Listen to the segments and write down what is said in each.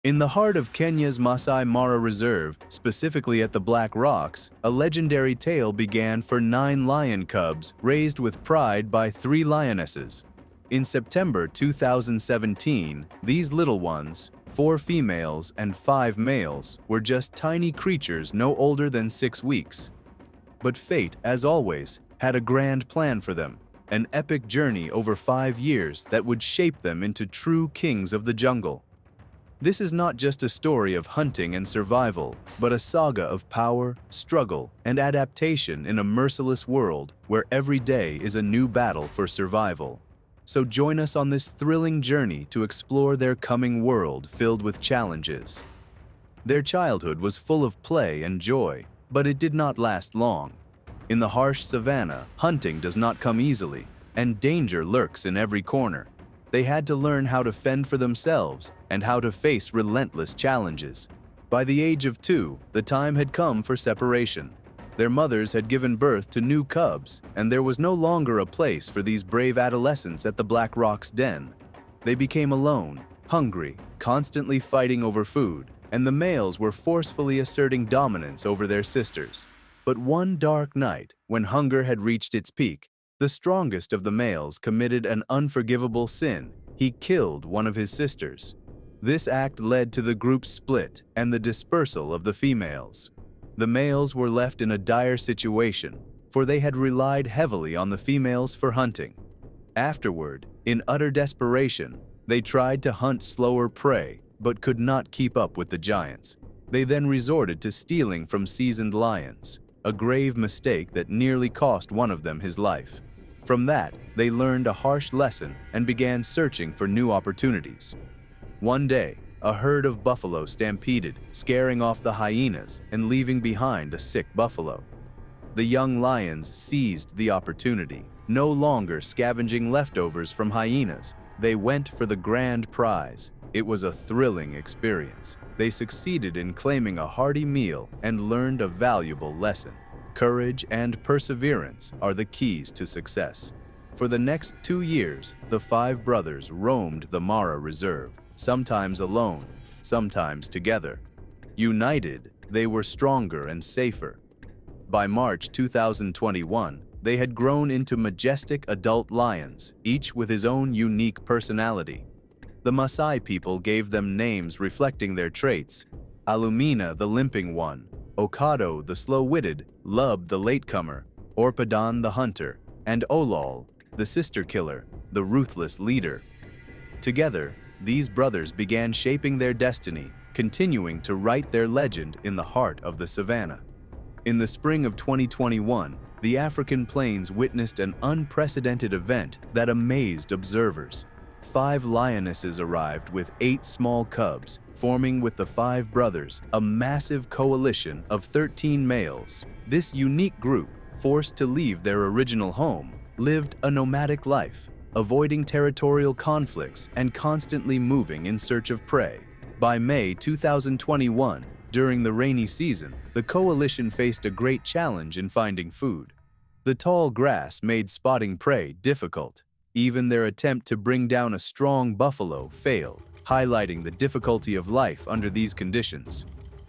In the heart of Kenya's Masai Mara Reserve, specifically at the Black Rocks, a legendary tale began for 9 lion cubs raised with pride by 3 lionesses. In September 2017, these little ones, 4 females and 5 males, were just tiny creatures no older than 6 weeks. But fate, as always, had a grand plan for them, an epic journey over 5 years that would shape them into true kings of the jungle. This is not just a story of hunting and survival, but a saga of power, struggle, and adaptation in a merciless world where every day is a new battle for survival. So join us on this thrilling journey to explore their coming world filled with challenges. Their childhood was full of play and joy, but it did not last long. In the harsh savannah, hunting does not come easily, and danger lurks in every corner. They had to learn how to fend for themselves and how to face relentless challenges. By the age of 2, the time had come for separation. Their mothers had given birth to new cubs, and there was no longer a place for these brave adolescents at the Black Rock's den. They became alone, hungry, constantly fighting over food, and the males were forcefully asserting dominance over their sisters. But one dark night, when hunger had reached its peak, the strongest of the males committed an unforgivable sin. He killed one of his sisters. This act led to the group's split and the dispersal of the females. The males were left in a dire situation, for they had relied heavily on the females for hunting. Afterward, in utter desperation, they tried to hunt slower prey, but could not keep up with the giants. They then resorted to stealing from seasoned lions, a grave mistake that nearly cost one of them his life. From that, they learned a harsh lesson and began searching for new opportunities. One day, a herd of buffalo stampeded, scaring off the hyenas and leaving behind a sick buffalo. The young lions seized the opportunity, no longer scavenging leftovers from hyenas. They went for the grand prize. It was a thrilling experience. They succeeded in claiming a hearty meal and learned a valuable lesson. Courage and perseverance are the keys to success. For the next 2 years, the 5 brothers roamed the Mara Reserve, sometimes alone, sometimes together. United, they were stronger and safer. By March 2021, they had grown into majestic adult lions, each with his own unique personality. The Maasai people gave them names reflecting their traits: Alumina, the limping one; Okado, the slow-witted; Lub, the latecomer; Orpadan, the hunter; and Olol, the sister killer, the ruthless leader. Together, these brothers began shaping their destiny, continuing to write their legend in the heart of the savannah. In the spring of 2021, the African plains witnessed an unprecedented event that amazed observers. 5 lionesses arrived with 8 small cubs, forming with the 5 brothers a massive coalition of 13 males. This unique group, forced to leave their original home, lived a nomadic life, avoiding territorial conflicts and constantly moving in search of prey. By May 2021, during the rainy season, the coalition faced a great challenge in finding food. The tall grass made spotting prey difficult. Even their attempt to bring down a strong buffalo failed, highlighting the difficulty of life under these conditions.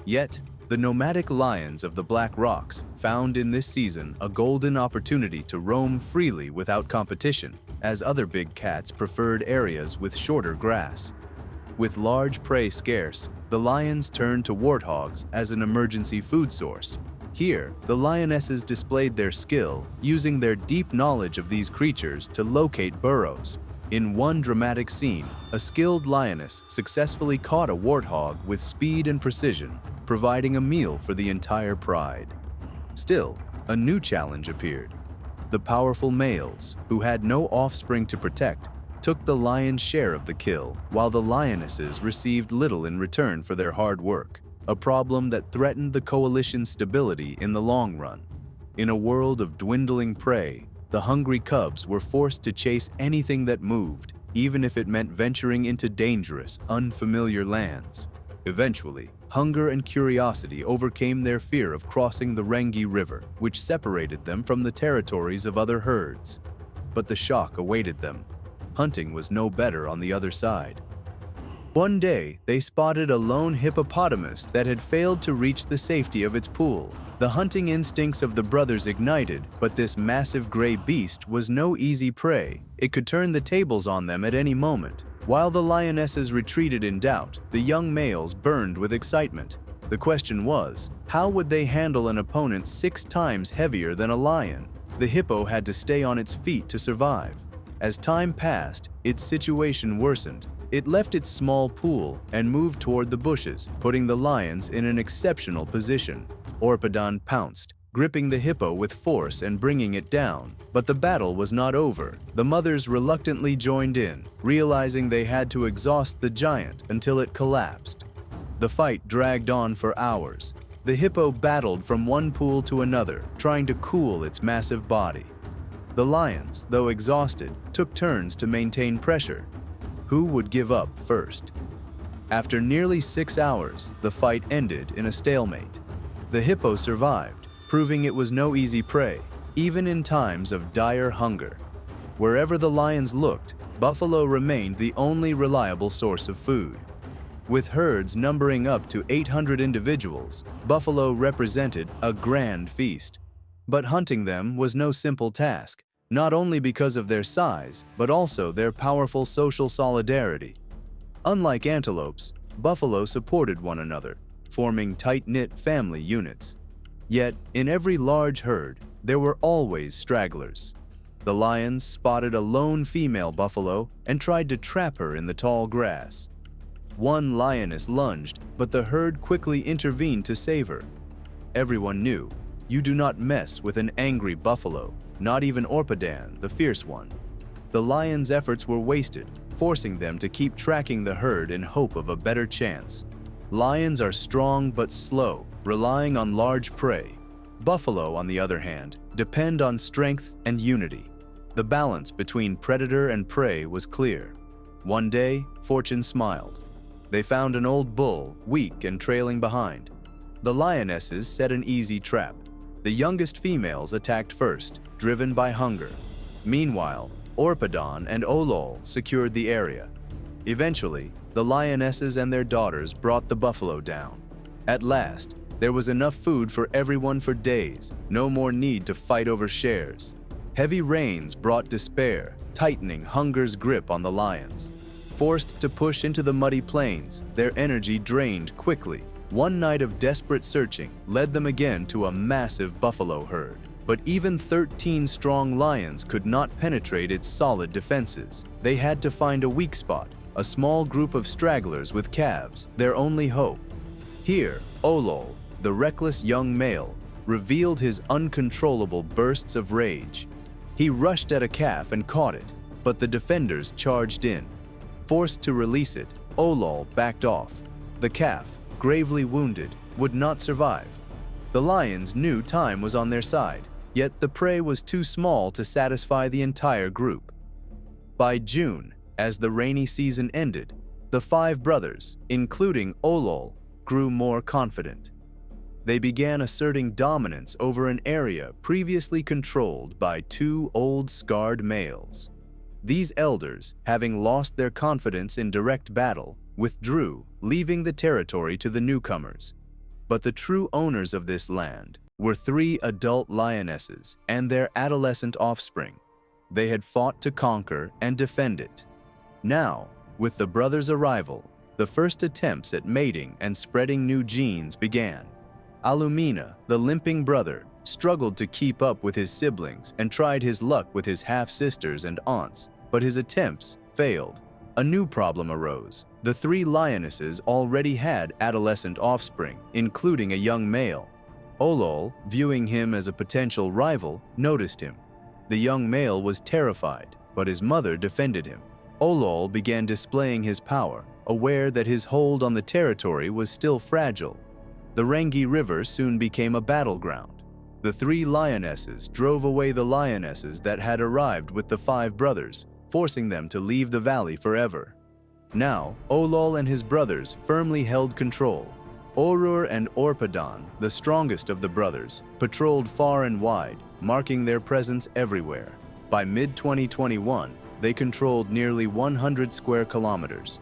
Yet, the nomadic lions of the Black Rocks found in this season a golden opportunity to roam freely without competition, as other big cats preferred areas with shorter grass. With large prey scarce, the lions turned to warthogs as an emergency food source. Here, the lionesses displayed their skill, using their deep knowledge of these creatures to locate burrows. In one dramatic scene, a skilled lioness successfully caught a warthog with speed and precision, providing a meal for the entire pride. Still, a new challenge appeared. The powerful males, who had no offspring to protect, took the lion's share of the kill, while the lionesses received little in return for their hard work, a problem that threatened the coalition's stability in the long run. In a world of dwindling prey, the hungry cubs were forced to chase anything that moved, even if it meant venturing into dangerous, unfamiliar lands. Eventually, hunger and curiosity overcame their fear of crossing the Rengi River, which separated them from the territories of other herds. But the shock awaited them. Hunting was no better on the other side. One day, they spotted a lone hippopotamus that had failed to reach the safety of its pool. The hunting instincts of the brothers ignited, but this massive gray beast was no easy prey. It could turn the tables on them at any moment. While the lionesses retreated in doubt, the young males burned with excitement. The question was, how would they handle an opponent 6 times heavier than a lion? The hippo had to stay on its feet to survive. As time passed, its situation worsened. It left its small pool and moved toward the bushes, putting the lions in an exceptional position. Orpodon pounced, gripping the hippo with force and bringing it down. But the battle was not over. The mothers reluctantly joined in, realizing they had to exhaust the giant until it collapsed. The fight dragged on for hours. The hippo battled from one pool to another, trying to cool its massive body. The lions, though exhausted, took turns to maintain pressure. Who would give up first? After nearly 6 hours, the fight ended in a stalemate. The hippo survived, proving it was no easy prey, even in times of dire hunger. Wherever the lions looked, buffalo remained the only reliable source of food. With herds numbering up to 800 individuals, buffalo represented a grand feast. But hunting them was no simple task, not only because of their size, but also their powerful social solidarity. Unlike antelopes, buffalo supported one another, forming tight-knit family units. Yet, in every large herd, there were always stragglers. The lions spotted a lone female buffalo and tried to trap her in the tall grass. One lioness lunged, but the herd quickly intervened to save her. Everyone knew, you do not mess with an angry buffalo, not even Orpodon, the fierce one. The lions' efforts were wasted, forcing them to keep tracking the herd in hope of a better chance. Lions are strong but slow, relying on large prey. Buffalo, on the other hand, depend on strength and unity. The balance between predator and prey was clear. One day, fortune smiled. They found an old bull, weak and trailing behind. The lionesses set an easy trap. The youngest females attacked first, driven by hunger. Meanwhile, Orpodon and Olur secured the area. Eventually, the lionesses and their daughters brought the buffalo down. At last, there was enough food for everyone for days, no more need to fight over shares. Heavy rains brought despair, tightening hunger's grip on the lions. Forced to push into the muddy plains, their energy drained quickly. One night of desperate searching led them again to a massive buffalo herd. But even 13 strong lions could not penetrate its solid defenses. They had to find a weak spot, a small group of stragglers with calves, their only hope. Here, Olur, the reckless young male, revealed his uncontrollable bursts of rage. He rushed at a calf and caught it, but the defenders charged in. Forced to release it, Olur backed off. The calf, gravely wounded, would not survive. The lions knew time was on their side, yet the prey was too small to satisfy the entire group. By June, as the rainy season ended, the 5 brothers, including Olur, grew more confident. They began asserting dominance over an area previously controlled by 2 old scarred males. These elders, having lost their confidence in direct battle, withdrew, leaving the territory to the newcomers. But the true owners of this land were 3 adult lionesses and their adolescent offspring. They had fought to conquer and defend it. Now, with the brothers' arrival, the first attempts at mating and spreading new genes began. Alumina, the limping brother, struggled to keep up with his siblings and tried his luck with his half-sisters and aunts, but his attempts failed. A new problem arose. The 3 lionesses already had adolescent offspring, including a young male. Olur, viewing him as a potential rival, noticed him. The young male was terrified, but his mother defended him. Olur began displaying his power, aware that his hold on the territory was still fragile. The Rangi River soon became a battleground. The 3 lionesses drove away the lionesses that had arrived with the 5 brothers, forcing them to leave the valley forever. Now, Olur and his brothers firmly held control. Olur and Orpodon, the strongest of the brothers, patrolled far and wide, marking their presence everywhere. By mid-2021, they controlled nearly 100 square kilometers.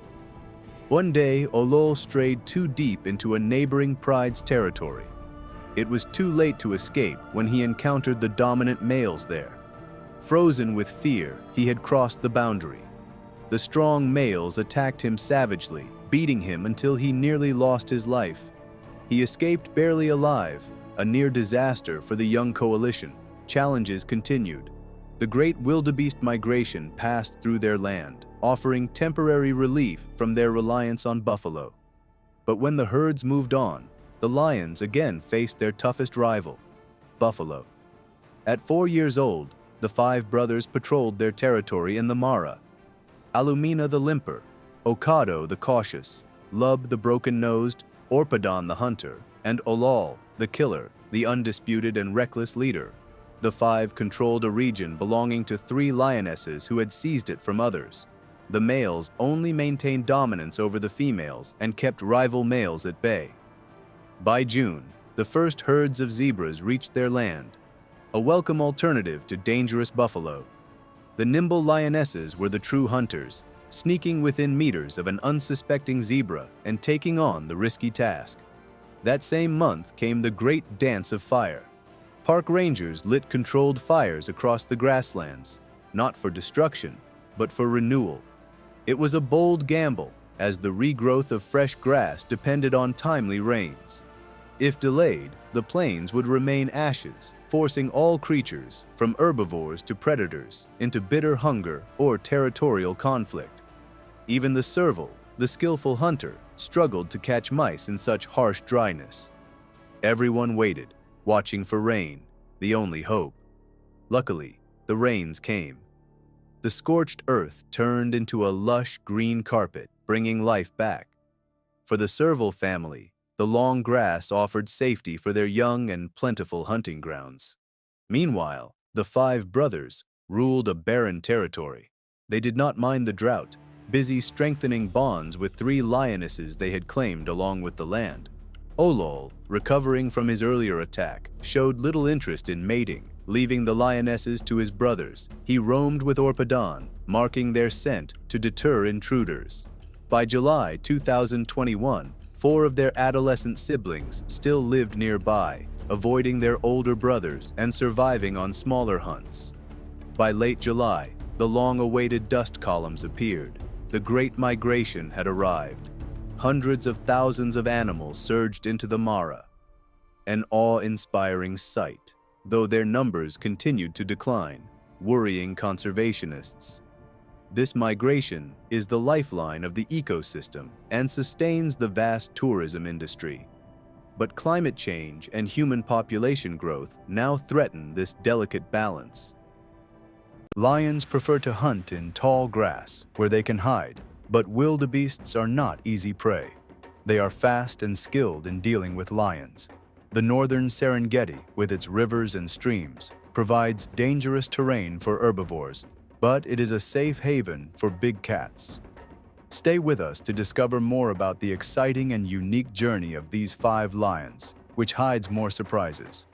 One day, Olur strayed too deep into a neighboring pride's territory. It was too late to escape when he encountered the dominant males there. Frozen with fear, he had crossed the boundary. The strong males attacked him savagely, beating him until he nearly lost his life. He escaped barely alive, a near disaster for the young coalition. Challenges continued. The great wildebeest migration passed through their land, offering temporary relief from their reliance on buffalo. But when the herds moved on, the lions again faced their toughest rival, buffalo. At 4 years old, the 5 brothers patrolled their territory in the Mara. Alumina the limper, Okado the cautious, Lub the broken-nosed, Orpadon the hunter, and Olal the killer, the undisputed and reckless leader. The 5 controlled a region belonging to 3 lionesses who had seized it from others. The males only maintained dominance over the females and kept rival males at bay. By June, the first herds of zebras reached their land, a welcome alternative to dangerous buffalo. The nimble lionesses were the true hunters, sneaking within meters of an unsuspecting zebra and taking on the risky task. That same month came the Great Dance of Fire. Park rangers lit controlled fires across the grasslands, not for destruction, but for renewal. It was a bold gamble, as the regrowth of fresh grass depended on timely rains. If delayed, the plains would remain ashes, forcing all creatures, from herbivores to predators, into bitter hunger or territorial conflict. Even the serval, the skillful hunter, struggled to catch mice in such harsh dryness. Everyone waited, watching for rain, the only hope. Luckily, the rains came. The scorched earth turned into a lush green carpet, bringing life back. For the serval family, the long grass offered safety for their young and plentiful hunting grounds. Meanwhile, the 5 brothers ruled a barren territory. They did not mind the drought, busy strengthening bonds with 3 lionesses they had claimed along with the land. Olol, recovering from his earlier attack, showed little interest in mating, leaving the lionesses to his brothers. He roamed with Orpadon, marking their scent to deter intruders. By July 2021, 4 of their adolescent siblings still lived nearby, avoiding their older brothers and surviving on smaller hunts. By late July, the long-awaited dust columns appeared. The Great Migration had arrived. Hundreds of thousands of animals surged into the Mara. An awe-inspiring sight, though their numbers continued to decline, worrying conservationists. This migration is the lifeline of the ecosystem and sustains the vast tourism industry. But climate change and human population growth now threaten this delicate balance. Lions prefer to hunt in tall grass where they can hide, but wildebeests are not easy prey. They are fast and skilled in dealing with lions. The northern Serengeti, with its rivers and streams, provides dangerous terrain for herbivores, but it is a safe haven for big cats. Stay with us to discover more about the exciting and unique journey of these 5 lions, which hides more surprises.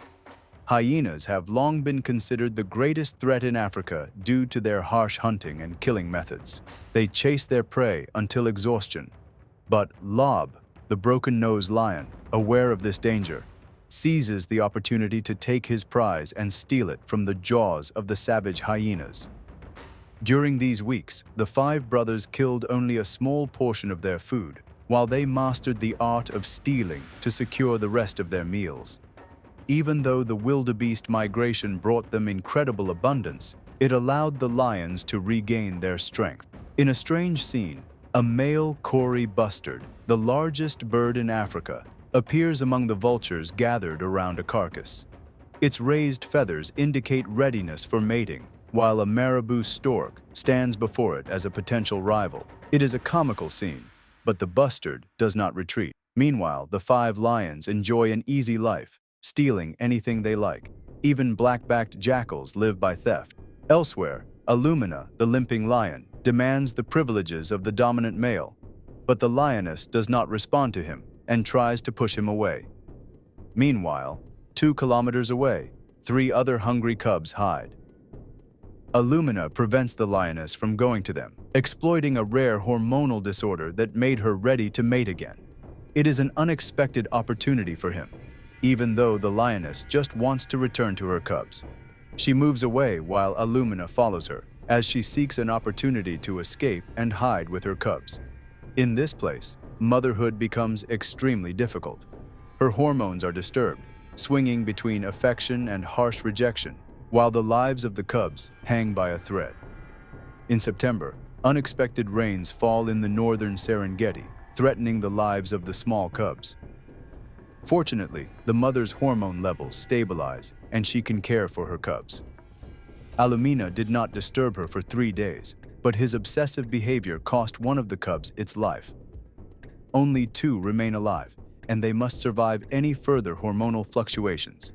Hyenas have long been considered the greatest threat in Africa due to their harsh hunting and killing methods. They chase their prey until exhaustion. But Lob, the broken-nosed lion, aware of this danger, seizes the opportunity to take his prize and steal it from the jaws of the savage hyenas. During these weeks, the 5 brothers killed only a small portion of their food, while they mastered the art of stealing to secure the rest of their meals. Even though the wildebeest migration brought them incredible abundance, it allowed the lions to regain their strength. In a strange scene, a male Kori bustard, the largest bird in Africa, appears among the vultures gathered around a carcass. Its raised feathers indicate readiness for mating, while a marabou stork stands before it as a potential rival. It is a comical scene, but the bustard does not retreat. Meanwhile, the 5 lions enjoy an easy life, stealing anything they like. Even black-backed jackals live by theft. Elsewhere, Alumina, the limping lion, demands the privileges of the dominant male, but the lioness does not respond to him and tries to push him away. Meanwhile, 2 kilometers away, 3 other hungry cubs hide. Illumina prevents the lioness from going to them, exploiting a rare hormonal disorder that made her ready to mate again. It is an unexpected opportunity for him, even though the lioness just wants to return to her cubs. She moves away while Illumina follows her, as she seeks an opportunity to escape and hide with her cubs. In this place, motherhood becomes extremely difficult. Her hormones are disturbed, swinging between affection and harsh rejection, while the lives of the cubs hang by a thread. In September, unexpected rains fall in the northern Serengeti, threatening the lives of the small cubs. Fortunately, the mother's hormone levels stabilize and she can care for her cubs. Illumina did not disturb her for 3 days, but his obsessive behavior cost one of the cubs its life. Only 2 remain alive, and they must survive any further hormonal fluctuations.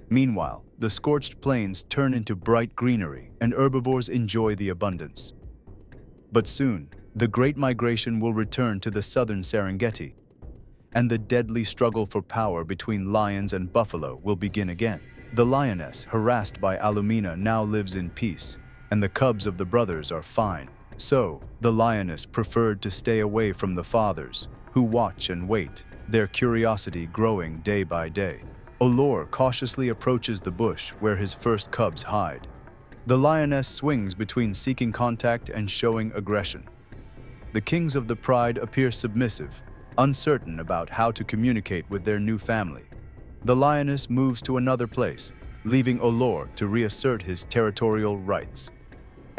Meanwhile, the scorched plains turn into bright greenery and herbivores enjoy the abundance. But soon, the Great Migration will return to the southern Serengeti, and the deadly struggle for power between lions and buffalo will begin again. The lioness, harassed by Illumina, now lives in peace, and the cubs of the brothers are fine. So, the lioness preferred to stay away from the fathers, who watch and wait, their curiosity growing day by day. Olur cautiously approaches the bush where his first cubs hide. The lioness swings between seeking contact and showing aggression. The kings of the pride appear submissive, uncertain about how to communicate with their new family. The lioness moves to another place, leaving Olur to reassert his territorial rights.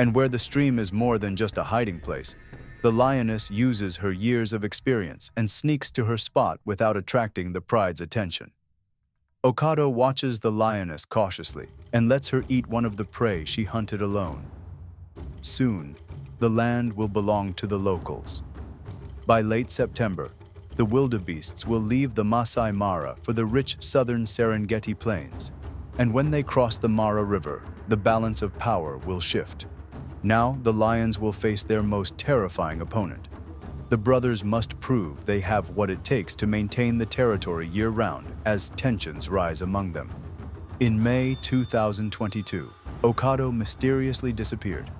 And where the stream is more than just a hiding place, the lioness uses her years of experience and sneaks to her spot without attracting the pride's attention. Okado watches the lioness cautiously and lets her eat one of the prey she hunted alone. Soon, the land will belong to the locals. By late September, the wildebeests will leave the Masai Mara for the rich southern Serengeti plains, and when they cross the Mara River, the balance of power will shift. Now, the lions will face their most terrifying opponent. The brothers must prove they have what it takes to maintain the territory year-round as tensions rise among them. In May 2022, Okado mysteriously disappeared,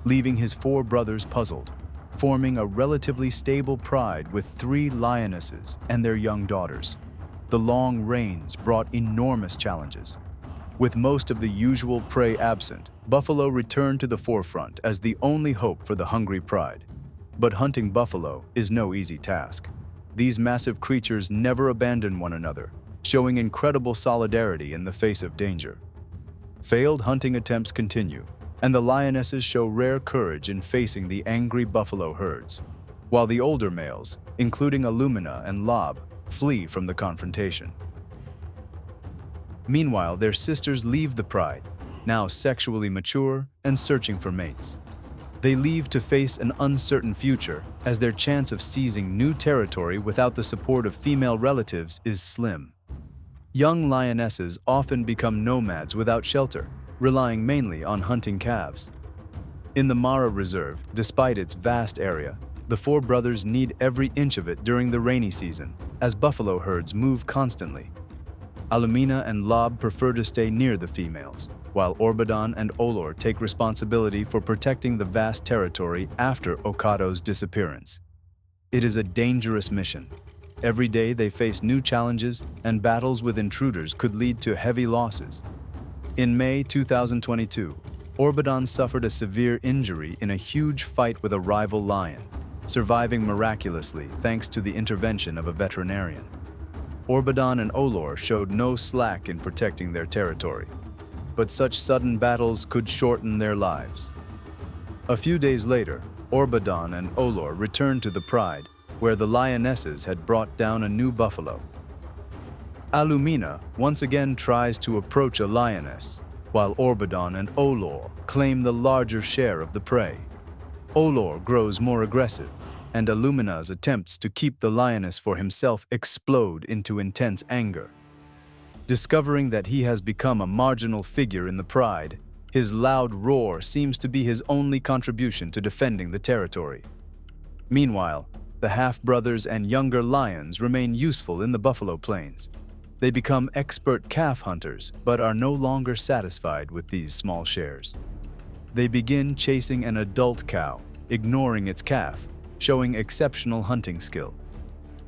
leaving his 4 brothers puzzled, forming a relatively stable pride with 3 lionesses and their young daughters. The long rains brought enormous challenges. With most of the usual prey absent, buffalo returned to the forefront as the only hope for the hungry pride. But hunting buffalo is no easy task. These massive creatures never abandon one another, showing incredible solidarity in the face of danger. Failed hunting attempts continue, and the lionesses show rare courage in facing the angry buffalo herds, while the older males, including Illumina and Lob, flee from the confrontation. Meanwhile, their sisters leave the pride, now sexually mature and searching for mates. They leave to face an uncertain future, as their chance of seizing new territory without the support of female relatives is slim. Young lionesses often become nomads without shelter, relying mainly on hunting calves. In the Mara Reserve, despite its vast area, the 4 brothers need every inch of it during the rainy season, as buffalo herds move constantly. Illumina and Lob prefer to stay near the females, while Orbadan and Olur take responsibility for protecting the vast territory after Okado's disappearance. It is a dangerous mission. Every day they face new challenges, and battles with intruders could lead to heavy losses. In May 2022, Orbadan suffered a severe injury in a huge fight with a rival lion, surviving miraculously thanks to the intervention of a veterinarian. Orbadan and Olur showed no slack in protecting their territory, but such sudden battles could shorten their lives. A few days later, Orbadan and Olur returned to the pride, where the lionesses had brought down a new buffalo. Illumina once again tries to approach a lioness, while Orbadan and Olur claim the larger share of the prey. Olur grows more aggressive, and Illumina's attempts to keep the lioness for himself explode into intense anger. Discovering that he has become a marginal figure in the pride, his loud roar seems to be his only contribution to defending the territory. Meanwhile, the half-brothers and younger lions remain useful in the buffalo plains. They become expert calf hunters, but are no longer satisfied with these small shares. They begin chasing an adult cow, ignoring its calf, showing exceptional hunting skill.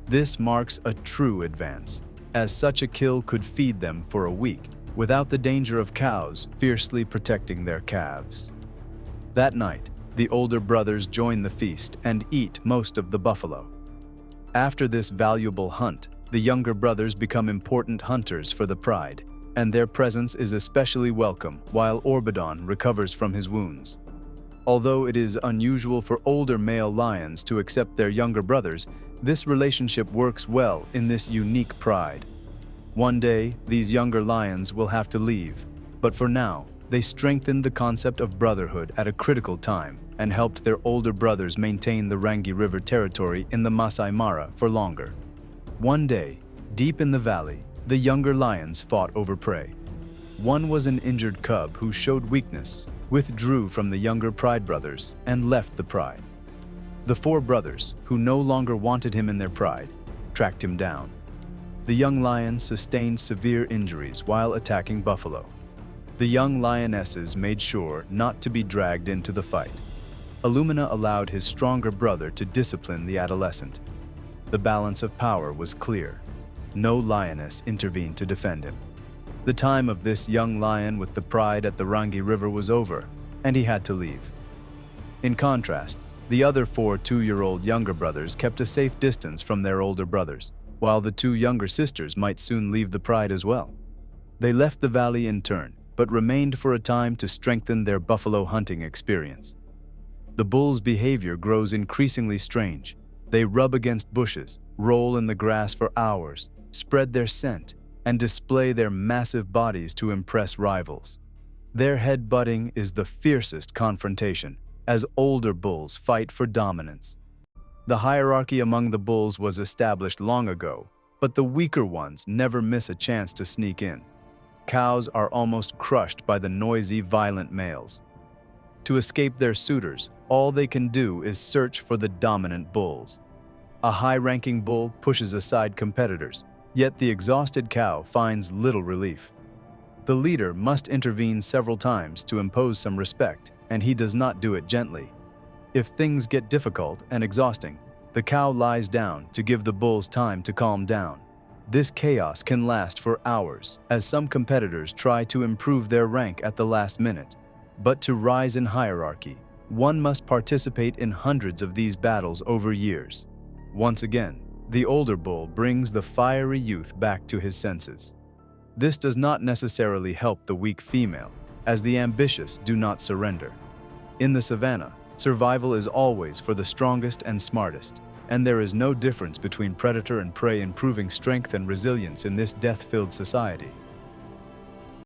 This marks a true advance, as such a kill could feed them for a week, without the danger of cows fiercely protecting their calves. That night, the older brothers join the feast and eat most of the buffalo. After this valuable hunt, the younger brothers become important hunters for the pride, and their presence is especially welcome while Orbidon recovers from his wounds. Although it is unusual for older male lions to accept their younger brothers, this relationship works well in this unique pride. One day, these younger lions will have to leave, but for now, they strengthened the concept of brotherhood at a critical time and helped their older brothers maintain the Rangi River territory in the Masai Mara for longer. One day, deep in the valley, the younger lions fought over prey. One was an injured cub who showed weakness, withdrew from the younger pride brothers, and left the pride. The four brothers, who no longer wanted him in their pride, tracked him down. The young lion sustained severe injuries while attacking buffalo. The young lionesses made sure not to be dragged into the fight. Illumina allowed his stronger brother to discipline the adolescent. The balance of power was clear. No lioness intervened to defend him. The time of this young lion with the pride at the Rangi River was over, and he had to leave. In contrast, the other four 2-year-old younger brothers kept a safe distance from their older brothers, while the 2 younger sisters might soon leave the pride as well. They left the valley in turn, but remained for a time to strengthen their buffalo hunting experience. The bulls' behavior grows increasingly strange. They rub against bushes, roll in the grass for hours, spread their scent, and display their massive bodies to impress rivals. Their head-butting is the fiercest confrontation, as older bulls fight for dominance. The hierarchy among the bulls was established long ago, but the weaker ones never miss a chance to sneak in. Cows are almost crushed by the noisy, violent males. To escape their suitors, all they can do is search for the dominant bulls. A high-ranking bull pushes aside competitors, yet the exhausted cow finds little relief. The leader must intervene several times to impose some respect, and he does not do it gently. If things get difficult and exhausting, the cow lies down to give the bulls time to calm down. This chaos can last for hours, as some competitors try to improve their rank at the last minute. But to rise in hierarchy, one must participate in hundreds of these battles over years. Once again, the older bull brings the fiery youth back to his senses. This does not necessarily help the weak female, as the ambitious do not surrender. In the savannah, survival is always for the strongest and smartest, and there is no difference between predator and prey in proving strength and resilience in this death-filled society.